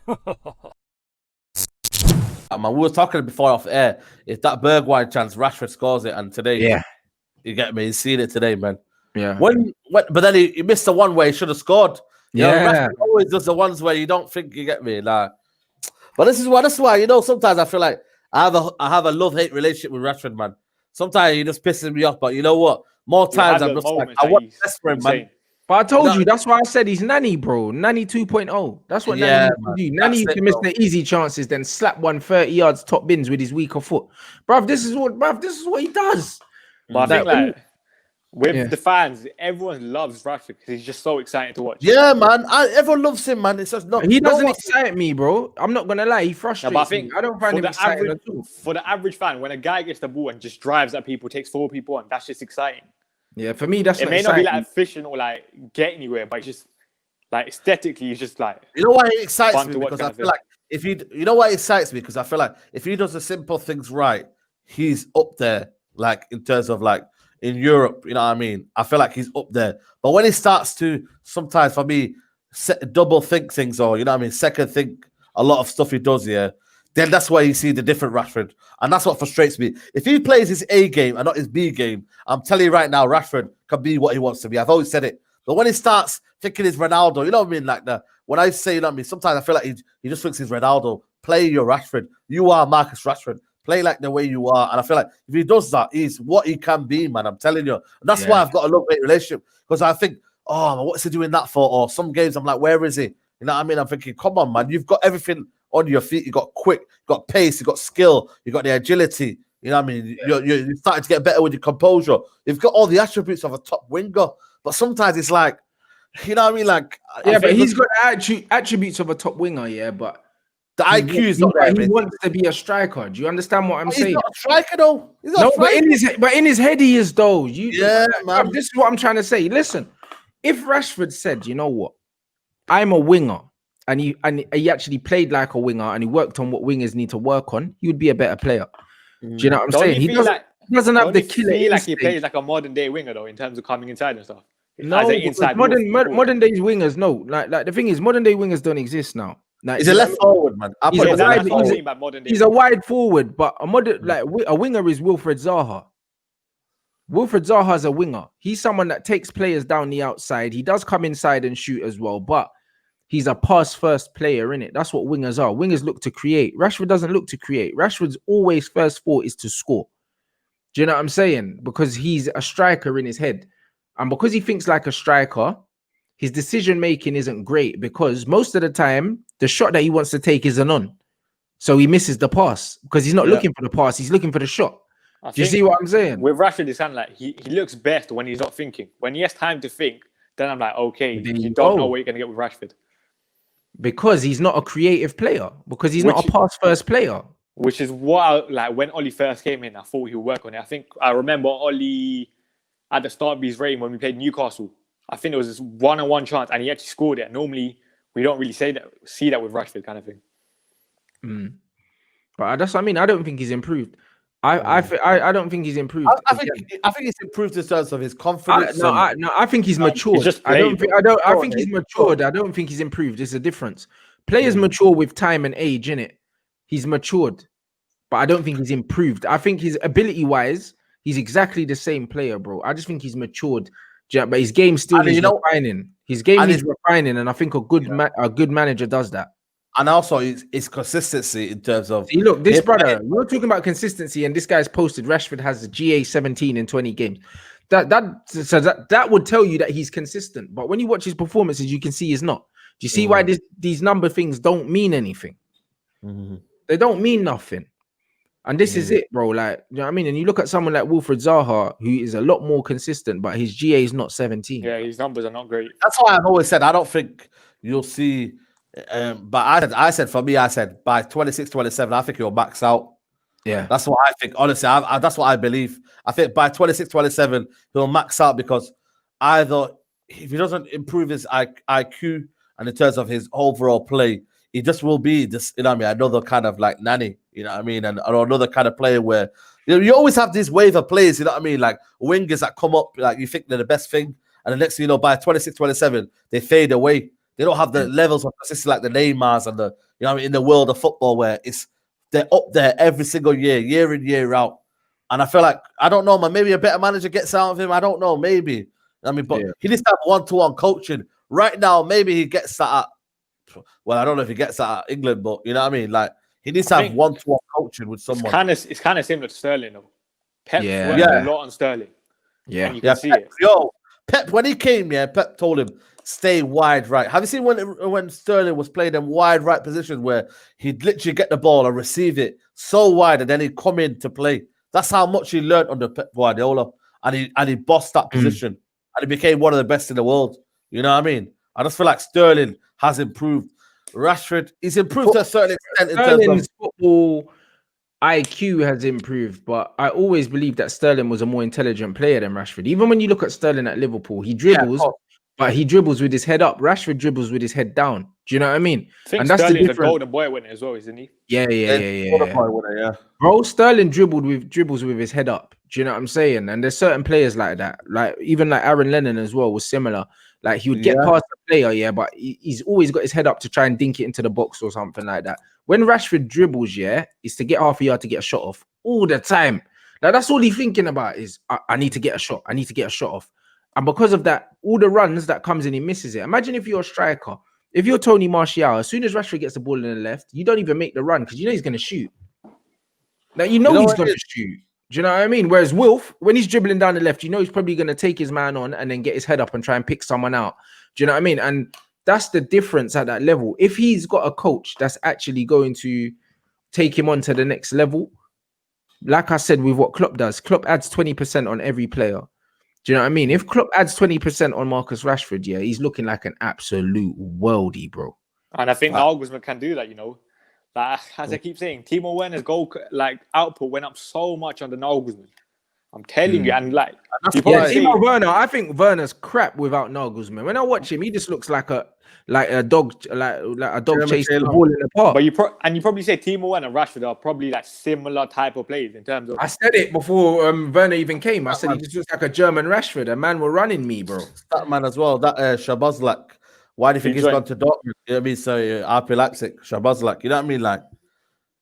Man, we were talking before off air. If that Bergwijn chance, Rashford scores it, and today, you get me. He's seen it today, man. Yeah. But then he missed the one where he should have scored. You know, Yeah. Rashford always does the ones where you don't think, you get me. Like, but this is why you know, sometimes I feel like I have a love-hate relationship with Rashford, man. Sometimes he just pisses me off, but you know what? More times I'm just like, I want the best for him, man. But I told you, that's why I said he's Nanny, bro. Nanny 2.0. That's what Nanny used to do. Nanny used to miss the easy chances, then slap 130 yards top bins with his weaker foot. Bruv, this is what he does. But I think with the fans, everyone loves Rashford because he's just so exciting to watch. Yeah, man. Everyone loves him, man. It's just not. He doesn't excite me, bro. I'm not gonna lie. He frustrates me. I don't find him exciting at all. For the average fan, when a guy gets the ball and just drives at people, takes 4 people on, that's just exciting. Yeah, for me, that's it may not be like efficient or like get anywhere, but it's just like aesthetically, it's just like. You know why it excites me? Because I feel like you know why it excites me? Because I feel like if he does the simple things right, he's up there, like in terms of like in Europe, you know what I mean? I feel like he's up there. But when he starts to sometimes for me double think things, or you know what I mean, second think a lot of stuff he does, then that's why you see the different Rashford. And that's what frustrates me. If he plays his A game and not his B game, I'm telling you right now, Rashford can be what he wants to be. I've always said it. But when he starts thinking he's Ronaldo, you know what I mean? Like when I say, you know what I mean, sometimes I feel like he just thinks he's Ronaldo. Play your Rashford. You are Marcus Rashford. Play like the way you are. And I feel like if he does that, he's what he can be, man. I'm telling you. And that's why I've got a love-hate relationship. Because I think, what's he doing that for? Or some games I'm like, where is he? You know what I mean? I'm thinking, come on, man. You've got everything on your feet. You got quick, you got pace, you got skill, you got the agility. You know what I mean? You're starting to get better with your composure. You've got all the attributes of a top winger. But sometimes it's like, you know what I mean? Like, but he's got attributes of a top winger, but the IQ is not right. He wants to be a striker. Do you understand what I'm saying? He's not a striker, though. But in his head, he is, though. Man. This is what I'm trying to say. Listen, if Rashford said, you know what, I'm a winger, and he actually played like a winger, and he worked on what wingers need to work on, he would be a better player. Do you know what I'm saying? He doesn't have the killer. Feel like he plays like a modern day winger, though, in terms of coming inside and stuff. No, modern day wingers, no. Like the thing is, modern day wingers don't exist now. Like, he's a left forward, man. He's a wide forward, but a winger is Wilfred Zaha. Wilfred Zaha is a winger. He's someone that takes players down the outside. He does come inside and shoot as well, but he's a pass-first player, innit? That's what wingers are. Wingers look to create. Rashford doesn't look to create. Rashford's always first thought is to score. Do you know what I'm saying? Because he's a striker in his head. And because he thinks like a striker, his decision-making isn't great because most of the time, the shot that he wants to take isn't on. So he misses the pass because he's not looking for the pass. He's looking for the shot. Do you see what I'm saying? With Rashford, it's kind of like he looks best when he's not thinking. When he has time to think, then I'm like, okay, you don't know what you're going to get with Rashford. Because he's not a creative player. Because he's not a pass-first player. Which is what, when Ollie first came in, I thought he would work on it. I remember Ollie at the start of his reign when we played Newcastle. I think it was this one-on-one chance, and he actually scored it. Normally, we don't really see that with Rashford kind of thing. But that's what I mean. I don't think he's improved. I don't think he's improved. I think he's improved in terms of his confidence. I think he's matured. I think he's matured. I don't think he's improved. There's a difference. Players mature with time and age, innit? He's matured, but I don't think he's improved. I think his ability-wise, he's exactly the same player, bro. I just think he's matured. But his game still is refining. His game is refining, and I think a good manager does that. And also, it's consistency in terms of. See, look, this brother, we're talking about consistency, and this guy's posted Rashford has a GA 17 in 20 games. That would tell you that he's consistent. But when you watch his performances, you can see he's not. Do you see why these number things don't mean anything? Mm-hmm. They don't mean nothing. And this is it, bro. Like, you know what I mean? And you look at someone like Wilfred Zaha, who is a lot more consistent, but his GA is not 17. Yeah, his numbers are not great. That's why I've always said I don't think you'll see. But I said for me, by 26, 27, I think he'll max out. Yeah, that's what I think. Honestly, that's what I believe. I think by 26, 27, he'll max out because either if he doesn't improve his IQ and in terms of his overall play, he just will be this, you know what I mean, another kind of like nanny, you know what I mean, and another kind of player where you always have these wave of players, you know what I mean, like wingers that come up, like you think they're the best thing, and the next thing you know, by 26, 27, they fade away. They don't have the levels of consistency like the Neymars and you know what I mean, in the world of football where they're up there every single year in, year out. And I feel like, I don't know, man, maybe a better manager gets out of him. I don't know, maybe. I mean, but he needs to have one-to-one coaching. Right now, maybe he gets that well, I don't know if he gets that at England, but you know what I mean? Like, he needs to have one-to-one coaching with someone. It's kind of similar to Sterling, though. Pep's worked a lot on Sterling. Yeah. And you can see Pep, it. Pep, when he came, Pep told him, stay wide right. Have you seen when Sterling was playing them wide right positions where he'd literally get the ball and receive it so wide and then he'd come in to play? That's how much he learned under Pep Guardiola. And he bossed that position. And he became one of the best in the world. You know what I mean? I just feel like Sterling has improved. Rashford, he's improved to a certain extent. Sterling's football IQ has improved, but I always believed that Sterling was a more intelligent player than Rashford. Even when you look at Sterling at Liverpool, he dribbles, but he dribbles with his head up. Rashford dribbles with his head down. Do you know what I mean? I think and that's Sterling's the a golden boy winner as well, isn't he? Yeah. Bro, Sterling dribbles with his head up. Do you know what I'm saying? And there's certain players like that. Like even like Aaron Lennon as well was similar. Like he would get past the player, but he's always got his head up to try and dink it into the box or something like that. When Rashford dribbles, is to get half a yard to get a shot off all the time. Like that's all he's thinking about is I need to get a shot. I need to get a shot off. And because of that, all the runs that comes in, he misses it. Imagine if you're a striker. If you're Tony Martial, as soon as Rashford gets the ball in the left, you don't even make the run because you know he's going to shoot. Now you know he's going to shoot. Do you know what I mean? Whereas Wolf, when he's dribbling down the left, you know he's probably going to take his man on and then get his head up and try and pick someone out. Do you know what I mean? And that's the difference at that level. If he's got a coach that's actually going to take him on to the next level, like I said, with what Klopp does, Klopp adds 20% on every player. Do you know what I mean? If Klopp adds 20% on Marcus Rashford, he's looking like an absolute worldie, bro. And I think Nagelsmann can do that, you know. Like, as I keep saying, Timo Werner's goal output went up so much under Nagelsmann. I'm telling you, and Timo Werner, I think Werner's crap without Nagelsmann. When I watch him, he just looks like a dog, like a dog chasing the ball in the park. But you probably say Timo Werner and Rashford are probably like similar type of players in terms of. I said it before Werner even came. I said he just looks like a German Rashford. A man were running me, bro. That man as well. That Shabazlak. Why do you think he's gone to Dortmund? You know what I mean? So RP Leipzig, Shabazlak. You know what I mean? Like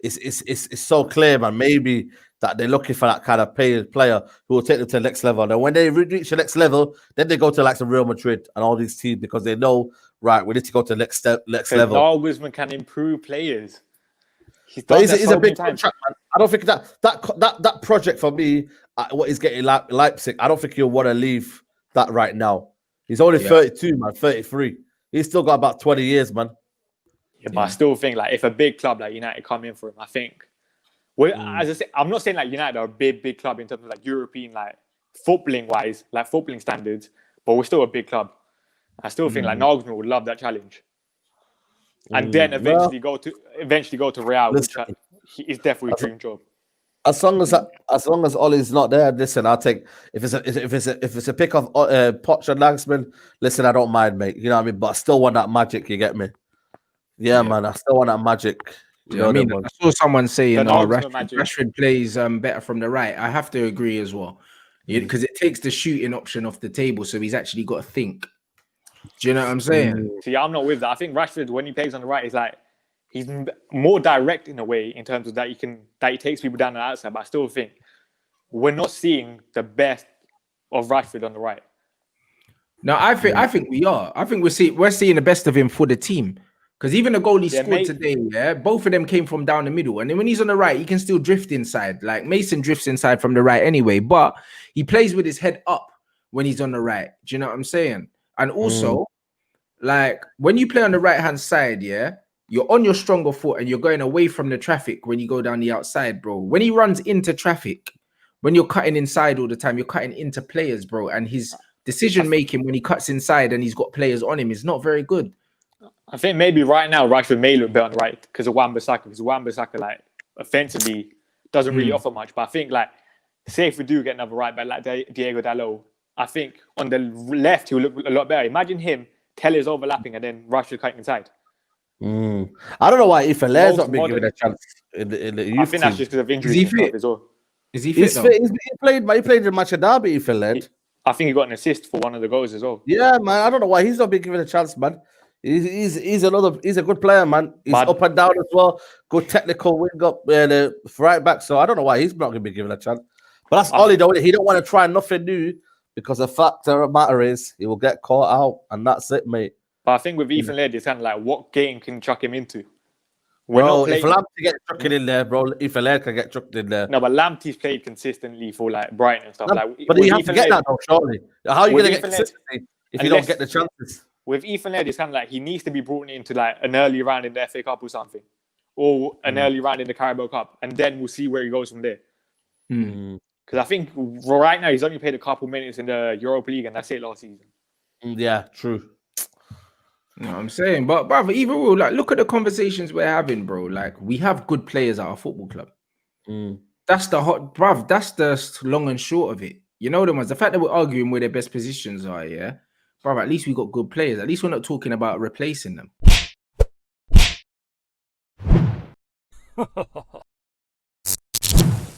it's so clear, man. Maybe that they're looking for that kind of player who will take them to the next level. And when they reach the next level, then they go to like some Real Madrid and all these teams because they know, right, we need to go to the next level. Nagelsmann can improve players. He's a big contract, man. I don't think that project for me, what he's getting Leipzig, I don't think he'll want to leave that right now. He's only 32, man, 33. He's still got about 20 years, man. Yeah, but I still think like if a big club like United come in for him, I think. Well, as I say, I'm not saying like United are a big club in terms of like European like footballing wise, like footballing standards, but we're still a big club. I still think like Nagelsmann would love that challenge, and then eventually go to Real, which is definitely a dream job. As long as Ollie's not there, listen, I'll take if it's a pick of Poch and Nagelsmann. Listen, I don't mind, mate. You know what I mean? But I still want that magic. You get me? Yeah, man. I still want that magic. You know what I mean? I saw someone saying, Rashford plays better from the right. I have to agree as well. Because it takes the shooting option off the table, so he's actually got to think. Do you know what I'm saying? See, I'm not with that. I think Rashford, when he plays on the right, is like he's more direct in a way in terms of that he takes people down the outside. But I still think we're not seeing the best of Rashford on the right. No, I think we are. I think we're seeing the best of him for the team. Because even the goal he scored today, both of them came from down the middle. And then when he's on the right, he can still drift inside. Like Mason drifts inside from the right anyway, but he plays with his head up when he's on the right. Do you know what I'm saying? And also, like when you play on the right-hand side, you're on your stronger foot and you're going away from the traffic when you go down the outside, bro. When he runs into traffic, when you're cutting inside all the time, you're cutting into players, bro. And his decision-making when he cuts inside and he's got players on him is not very good. I think maybe right now Rashford may look better on the right because of Wan-Bissaka. Because Wan-Bissaka, like, offensively doesn't really offer much. But I think, like, say if we do get another right back like Diego Dalot, I think on the left he'll look a lot better. Imagine him, Teller's overlapping, and then Rashford cutting inside. I don't know why Ifeler's not been given a chance in the youth I think that's just because of injuries. Is he fit? As well. Is he fit? He played in match of Derby, Ifeler. I think he got an assist for one of the goals as well. Yeah, man. I don't know why he's not been given a chance, man. He's a good player, man. He's But- up and down as well. Good technical wing up the right back. So I don't know why he's not going to be given a chance. But that's all he don't. He don't want to try nothing new because the fact of the matter is he will get caught out, and that's it, mate. But I think with Ethan Laird, it's kind of like what game can you chuck him into? Bro, if Lamptey gets chucked in there, bro, Ethan Laird can get chucked in there. No, but Lamptey's played consistently for like Brighton and stuff. But you have to get that though, surely. How are you going to get consistency if you don't get the chances? With Ethan Laird, it's kind of like he needs to be brought into like an early round in the FA Cup or something, or an early round in the Carabao Cup, and then we'll see where he goes from there. Because I think right now he's only played a couple minutes in the Europa League, and that's it last season. Yeah, true. You know what I'm saying? But brother, even like look at the conversations we're having, bro. Like we have good players at our football club. That's the that's the long and short of it. You know the ones. The fact that we're arguing where their best positions are, yeah. Bro, at least we got good players. At least we're not talking about replacing them.